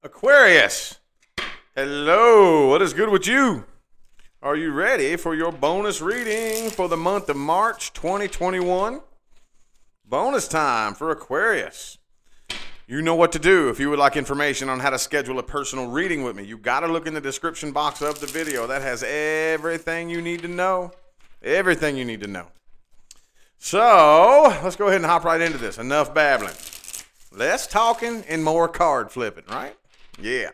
Aquarius, hello, what is good with you? Are you ready for your bonus reading for the month of March 2021? Bonus time for Aquarius. You know what to do if you would like information on how to schedule a personal reading with me. You got to look in the description box of the video. That has everything you need to know. Everything you need to know. So, let's go ahead and hop right into this. Enough babbling. Less talking and more card flipping, right? Yeah.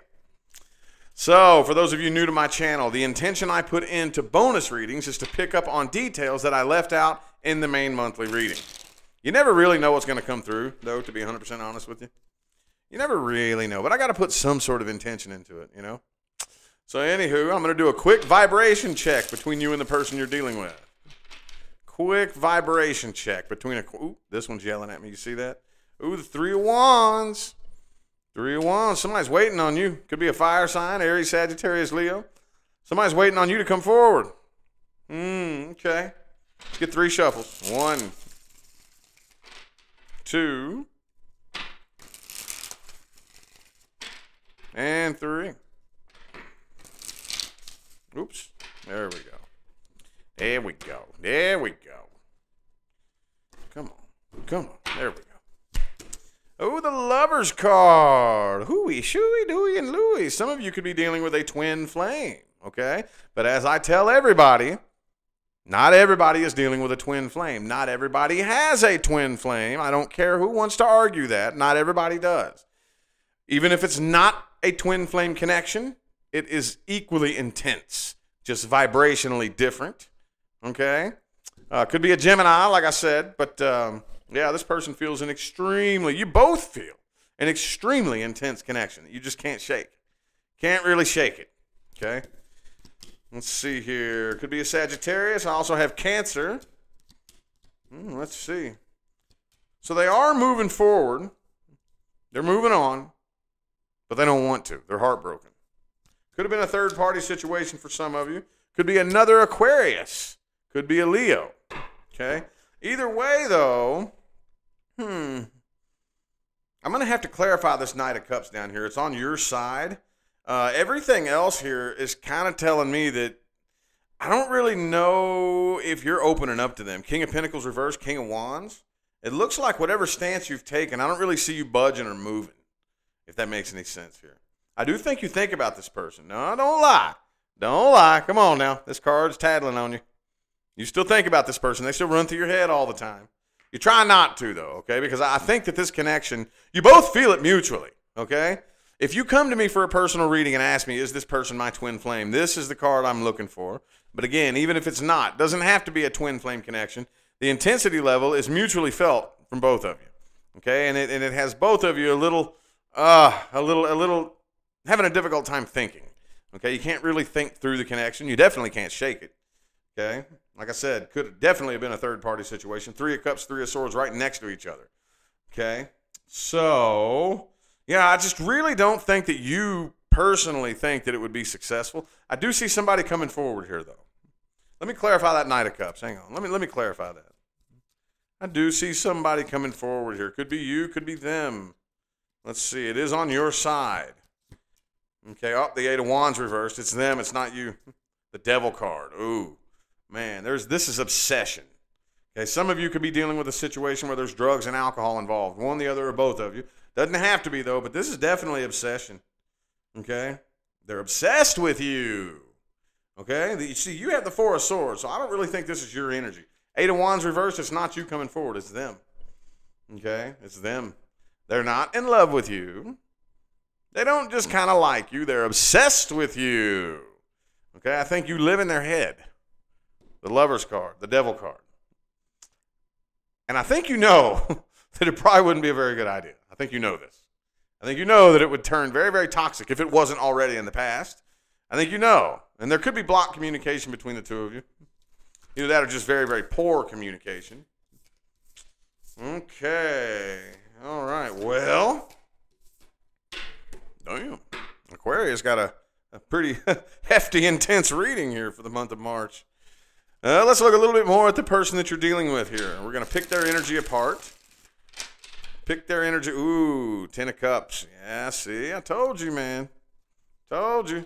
So, for those of you new to my channel, the intention I put into bonus readings is to pick up on details that I left out in the main monthly reading. You never really know what's going to come through, though, to be 100% honest with you. You never really know, but I got to put some sort of intention into it, you know? So, anywho, I'm going to do a quick vibration check between you and the person you're dealing with. Quick vibration check between ooh, this one's yelling at me. You see that? Ooh, the Three of Wands. Three of Wands. Somebody's waiting on you. Could be a fire sign, Aries, Sagittarius, Leo. Somebody's waiting on you to come forward. Okay. Let's get 3 shuffles. 1, 2, and 3. Oops. There we go. There we go. There we go. Come on. Come on. There we go. Oh, the Lover's card. Hooey, shooey, dooey, and Louie. Some of you could be dealing with a twin flame, okay? But as I tell everybody, not everybody is dealing with a twin flame. Not everybody has a twin flame. I don't care who wants to argue that. Not everybody does. Even if it's not a twin flame connection, it is equally intense, just vibrationally different, okay? Could be a Gemini, like I said, but... yeah, this person feels you both feel an extremely intense connection that you just can't shake. Can't really shake it, okay? Let's see here. Could be a Sagittarius. I also have Cancer. Let's see. So they are moving forward. They're moving on, but they don't want to. They're heartbroken. Could have been a third-party situation for some of you. Could be another Aquarius. Could be a Leo, okay? Either way, though, I'm going to have to clarify this Knight of Cups down here. It's on your side. Everything else here is kind of telling me that I don't really know if you're opening up to them. King of Pentacles reversed, King of Wands. It looks like whatever stance you've taken, I don't really see you budging or moving, if that makes any sense here. I do think you think about this person. No, don't lie. Don't lie. Come on now. This card's tattling on you. You still think about this person. They still run through your head all the time. You try not to, though, okay? Because I think that this connection, you both feel it mutually, okay? If you come to me for a personal reading and ask me, is this person my twin flame? This is the card I'm looking for. But again, even if it's not, doesn't have to be a twin flame connection. The intensity level is mutually felt from both of you, okay? And it has both of you a little having a difficult time thinking, okay? You can't really think through the connection. You definitely can't shake it, okay? Like I said, could definitely have been a third-party situation. 3 of Cups, 3 of Swords right next to each other. Okay? So, yeah, I just really don't think that you personally think that it would be successful. I do see somebody coming forward here, though. Let me clarify that Knight of Cups. Hang on. Let me clarify that. I do see somebody coming forward here. Could be you, could be them. Let's see. It is on your side. Okay, the 8 of Wands reversed. It's them. It's not you. The Devil card. Ooh. Man, this is obsession. Okay, some of you could be dealing with a situation where there's drugs and alcohol involved. One, the other, or both of you. Doesn't have to be, though, but this is definitely obsession. Okay? They're obsessed with you. Okay? You see, you have the 4 of Swords, so I don't really think this is your energy. 8 of Wands reversed, it's not you coming forward. It's them. Okay? It's them. They're not in love with you. They don't just kind of like you. They're obsessed with you. Okay? I think you live in their head. The Lover's card, the Devil card. And I think you know that it probably wouldn't be a very good idea. I think you know this. I think you know that it would turn very, very toxic if it wasn't already in the past. I think you know. And there could be blocked communication between the two of you. Either that or just very, very poor communication. Okay. All right. Well, damn. Aquarius got a pretty hefty, intense reading here for the month of March. Let's look a little bit more at the person that you're dealing with here. We're going to pick their energy apart. Pick their energy. Ooh, 10 of Cups. Yeah, see, I told you, man. Told you.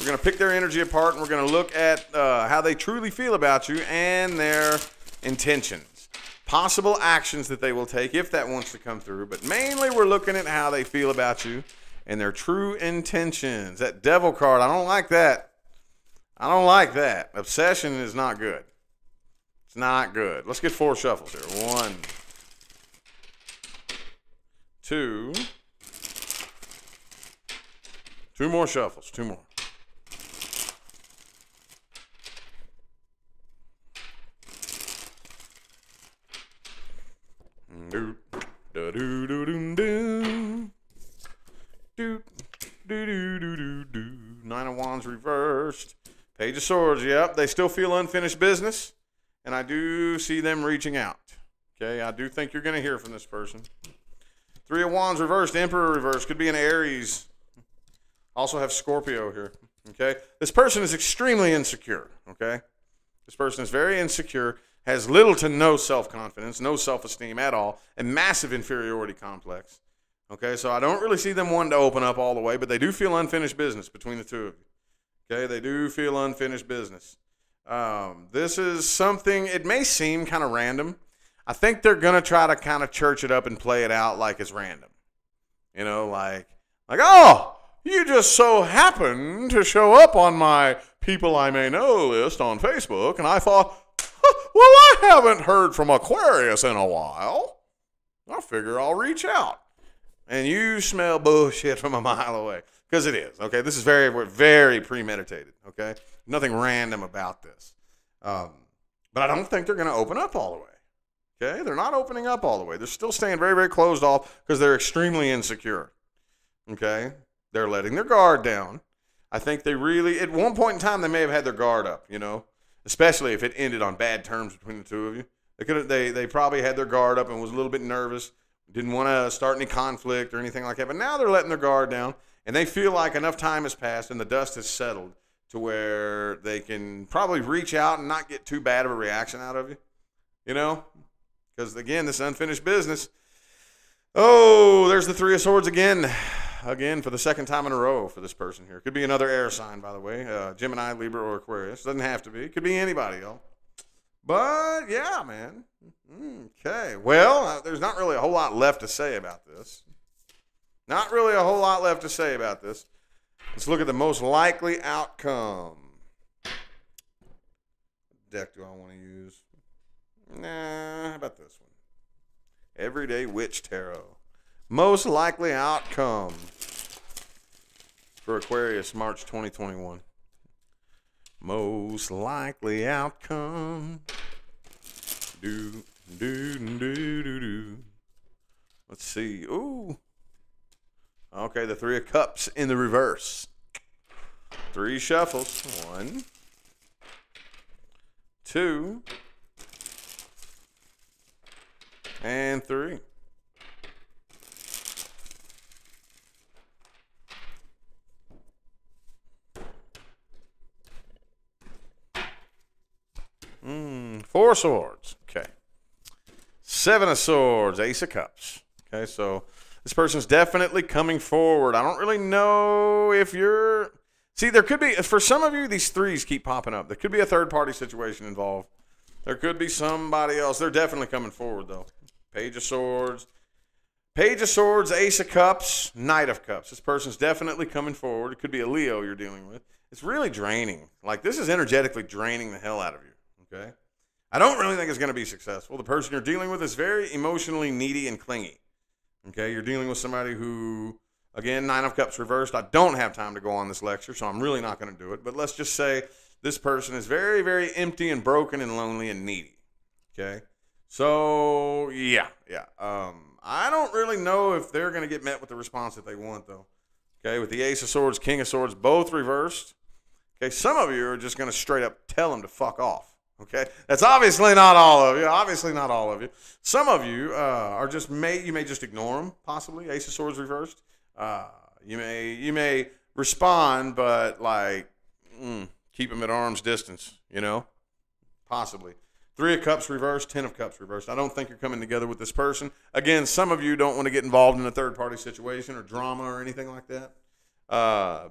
We're going to pick their energy apart, and we're going to look at how they truly feel about you and their intentions. Possible actions that they will take if that wants to come through. But mainly we're looking at how they feel about you and their true intentions. That Devil card, I don't like that. I don't like that. Obsession is not good. It's not good. Let's get 4 shuffles here. 1, 2. 2 more shuffles. 2 more. Do do do do do do do do do do. 9 of Wands reversed. Page of Swords. Yep, they still feel unfinished business, and I do see them reaching out. Okay, I do think you're going to hear from this person. 3 of Wands reversed. Emperor reversed. Could be an Aries. Also have Scorpio here. Okay, this person is extremely insecure. Okay, this person is very insecure. Has little to no self-confidence, no self-esteem at all, and massive inferiority complex. Okay, so I don't really see them wanting to open up all the way, but they do feel unfinished business between the 2 of you. Okay, they do feel unfinished business. This is something, it may seem kind of random. I think they're going to try to kind of church it up and play it out like it's random. You know, like, oh, you just so happened to show up on my people I may know list on Facebook, and I thought, well, I haven't heard from Aquarius in a while. I figure I'll reach out. And you smell bullshit from a mile away. Because it is, okay? This is very, very premeditated, okay? Nothing random about this. But I don't think they're going to open up all the way, okay? They're not opening up all the way. They're still staying very, very closed off because they're extremely insecure, okay? They're letting their guard down. I think they really, at one point in time, they may have had their guard up, you know? Especially if it ended on bad terms between the 2 of you. They probably had their guard up and was a little bit nervous, didn't want to start any conflict or anything like that. But now they're letting their guard down, and they feel like enough time has passed and the dust has settled to where they can probably reach out and not get too bad of a reaction out of you. You know? Because, again, this is unfinished business. Oh, there's the 3 of Swords again. Again, for the 2nd time in a row for this person here. Could be another air sign, by the way. Gemini, Libra, or Aquarius. Doesn't have to be. Could be anybody, y'all. But, yeah, man. Okay. Well, there's not really a whole lot left to say about this. Not really a whole lot left to say about this. Let's look at the most likely outcome. What deck do I want to use? Nah, how about this one? Everyday Witch Tarot. Most likely outcome for Aquarius, March 2021. Most likely outcome. Do, do, do, do, do. Let's see. Ooh. Okay, the 3 of Cups in the reverse. 3 shuffles. 1, 2, and 3. Four Swords. Okay. 7 of Swords. Ace of Cups. Okay, so this person's definitely coming forward. I don't really know if you're... See, there could be... For some of you, these 3s keep popping up. There could be a third-party situation involved. There could be somebody else. They're definitely coming forward, though. Page of Swords. Page of Swords, Ace of Cups, Knight of Cups. This person's definitely coming forward. It could be a Leo you're dealing with. It's really draining. Like, this is energetically draining the hell out of you, okay? I don't really think it's going to be successful. The person you're dealing with is very emotionally needy and clingy. Okay, you're dealing with somebody who, again, 9 of Cups reversed. I don't have time to go on this lecture, so I'm really not going to do it. But let's just say this person is very, very empty and broken and lonely and needy. Okay, so yeah. I don't really know if they're going to get met with the response that they want, though. Okay, with the Ace of Swords, King of Swords, both reversed. Okay, some of you are just going to straight up tell them to fuck off. Okay, that's obviously not all of you. Obviously not all of you. Some of you are just you may just ignore them. Possibly Ace of Swords reversed. You may respond, but like keep them at arm's distance. You know, possibly. Three of Cups reversed, 10 of Cups reversed. I don't think you're coming together with this person. Again, some of you don't want to get involved in a third-party situation or drama or anything like that.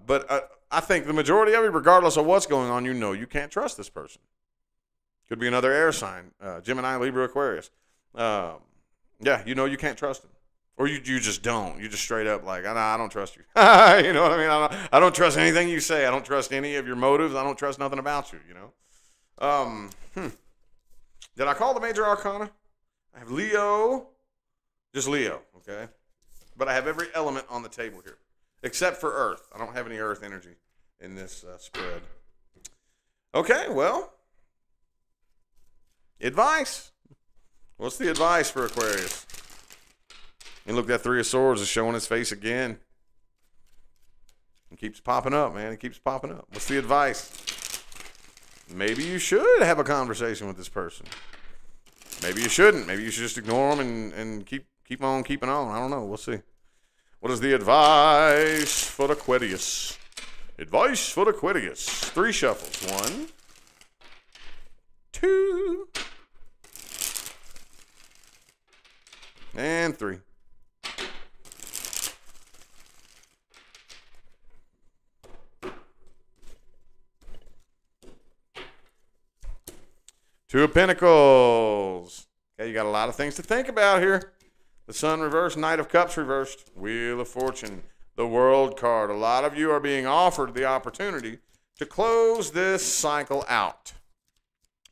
But I think the majority of you, regardless of what's going on, you know you can't trust this person. Could be another air sign, Gemini, Libra, Aquarius. Yeah, you know you can't trust them. Or you just don't. You just straight up like, I don't trust you. You know what I mean? I don't trust anything you say. I don't trust any of your motives. I don't trust nothing about you, you know? Did I call the major arcana? I have Leo, just Leo, okay? But I have every element on the table here, except for Earth. I don't have any Earth energy in this spread. Okay, well, advice. What's the advice for Aquarius? And look, that Three of Swords is showing his face again. It keeps popping up, man. It keeps popping up. What's the advice? Maybe you should have a conversation with this person. Maybe you shouldn't. Maybe you should just ignore them and keep on keeping on. I don't know. We'll see. What is the advice for the Aquarius? Advice for the Aquarius. 3 shuffles. 1, 2, and 3. Two of Pentacles. Okay, you got a lot of things to think about here. The Sun reversed, Knight of Cups reversed, Wheel of Fortune, the World card. A lot of you are being offered the opportunity to close this cycle out.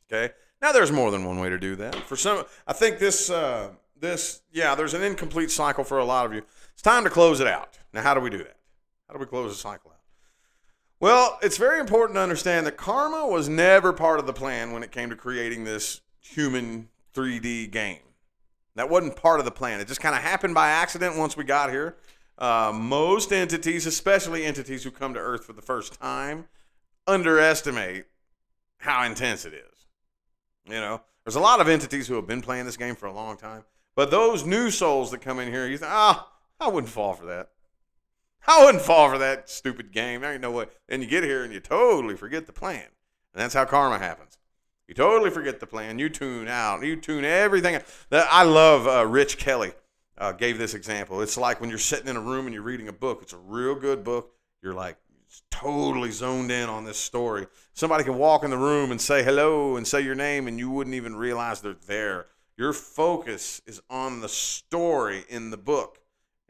Okay, now there's more than one way to do that. For some, I think there's an incomplete cycle for a lot of you. It's time to close it out. Now, how do we do that? How do we close the cycle out? Well, it's very important to understand that karma was never part of the plan when it came to creating this human 3D game. That wasn't part of the plan. It just kind of happened by accident once we got here. Most entities, especially entities who come to Earth for the first time, underestimate how intense it is. You know, there's a lot of entities who have been playing this game for a long time, but those new souls that come in here, you think, I wouldn't fall for that. I wouldn't fall for that stupid game. There ain't no way. And you get here and you totally forget the plan. And that's how karma happens. You totally forget the plan. You tune out. You tune everything out. I love Rich Kelly gave this example. It's like when you're sitting in a room and you're reading a book. It's a real good book. You're like totally zoned in on this story. Somebody can walk in the room and say hello and say your name and you wouldn't even realize they're there. Your focus is on the story in the book.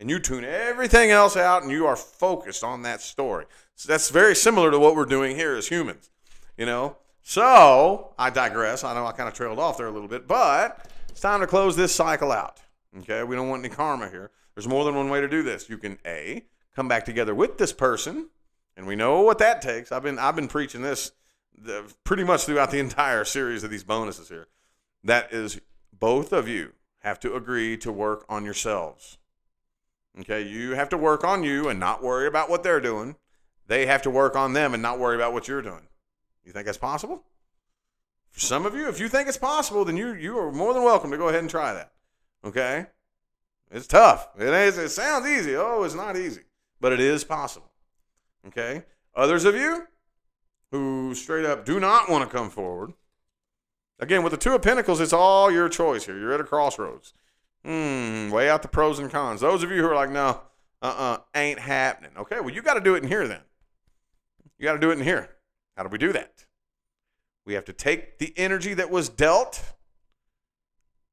And you tune everything else out and you are focused on that story. So that's very similar to what we're doing here as humans, you know. So I digress. I know I kind of trailed off there a little bit, but it's time to close this cycle out. Okay, we don't want any karma here. There's more than one way to do this. You can A, come back together with this person, and we know what that takes. I've been preaching this pretty much throughout the entire series of these bonuses here. That is, both of you have to agree to work on yourselves. Okay, you have to work on you and not worry about what they're doing. They have to work on them and not worry about what you're doing. You think that's possible? For some of you, if you think it's possible, then you are more than welcome to go ahead and try that. Okay? It's tough. It sounds easy. Oh, it's not easy. But it is possible. Okay? Others of you who straight up do not want to come forward. Again, with the Two of Pentacles, it's all your choice here. You're at a crossroads. Weigh out the pros and cons. Those of you who are like, no, ain't happening. Okay, well, you got to do it in here then. You got to do it in here. How do we do that? We have to take the energy that was dealt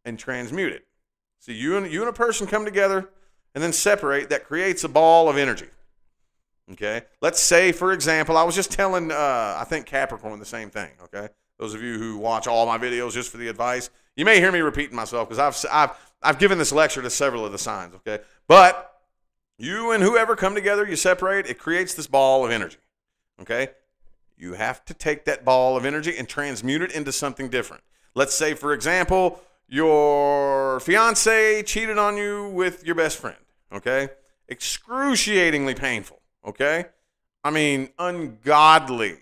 and transmute it. So you and a person come together and then separate. That creates a ball of energy. Okay? Let's say, for example, I was just telling, I think Capricorn the same thing. Okay? Those of you who watch all my videos just for the advice, you may hear me repeating myself because I've given this lecture to several of the signs, okay? But you and whoever come together, you separate, it creates this ball of energy, okay? You have to take that ball of energy and transmute it into something different. Let's say, for example, your fiance cheated on you with your best friend, okay? Excruciatingly painful, okay? I mean, ungodly,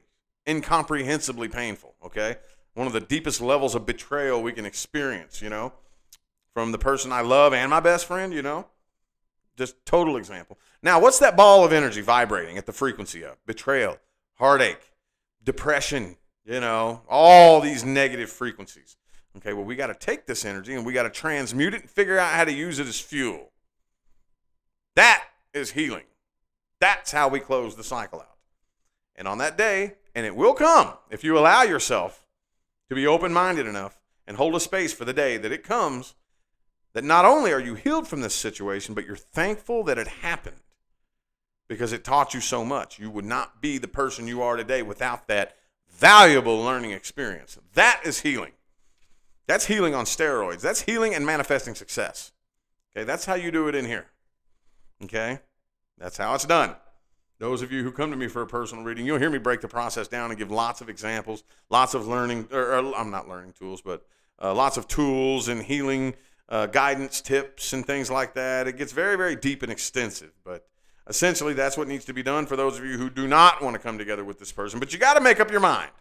incomprehensibly painful, okay? One of the deepest levels of betrayal we can experience, you know? From the person I love and my best friend, you know? Just total example. Now, what's that ball of energy vibrating at the frequency of? Betrayal, heartache, depression, you know, all these negative frequencies, Okay, well, we got to take this energy and we got to transmute it and figure out how to use it as fuel. That is healing. That's how we close the cycle out. And on that day, and it will come if you allow yourself to be open-minded enough and hold a space for the day that it comes, that not only are you healed from this situation, but you're thankful that it happened because it taught you so much. You would not be the person you are today without that valuable learning experience. That is healing. That's healing on steroids. That's healing and manifesting success. Okay, that's how you do it in here. Okay, that's how it's done. Those of you who come to me for a personal reading, you'll hear me break the process down and give lots of examples, lots of learning, or I'm not learning tools, but lots of tools and healing guidance tips and things like that. It gets very, very deep and extensive, but essentially that's what needs to be done for those of you who do not want to come together with this person. But you got to make up your mind.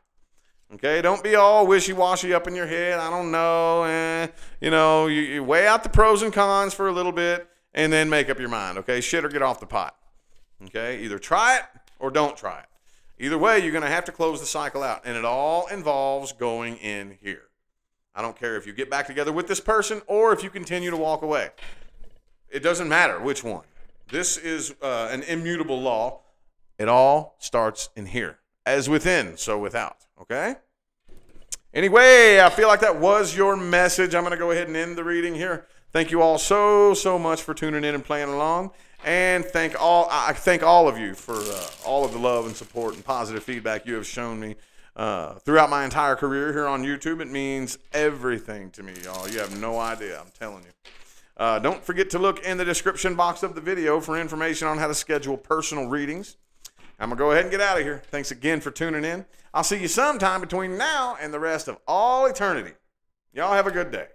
Okay, don't be all wishy-washy up in your head. I don't know. You weigh out the pros and cons for a little bit and then make up your mind. Okay, shit or get off the pot. Okay, either try it or don't try it. Either way, you're going to have to close the cycle out, and it all involves going in here. I don't care if you get back together with this person or if you continue to walk away. It doesn't matter which one. This is an immutable law. It all starts in here. As within, so without. Okay? Anyway, I feel like that was your message. I'm going to go ahead and end the reading here. Thank you all so much for tuning in and playing along. And I thank all of you for all of the love and support and positive feedback you have shown me throughout my entire career here on YouTube. It means everything to me, y'all. You have no idea, I'm telling you. Don't forget to look in the description box of the video for information on how to schedule personal readings. I'm going to go ahead and get out of here. Thanks again for tuning in. I'll see you sometime between now and the rest of all eternity. Y'all have a good day.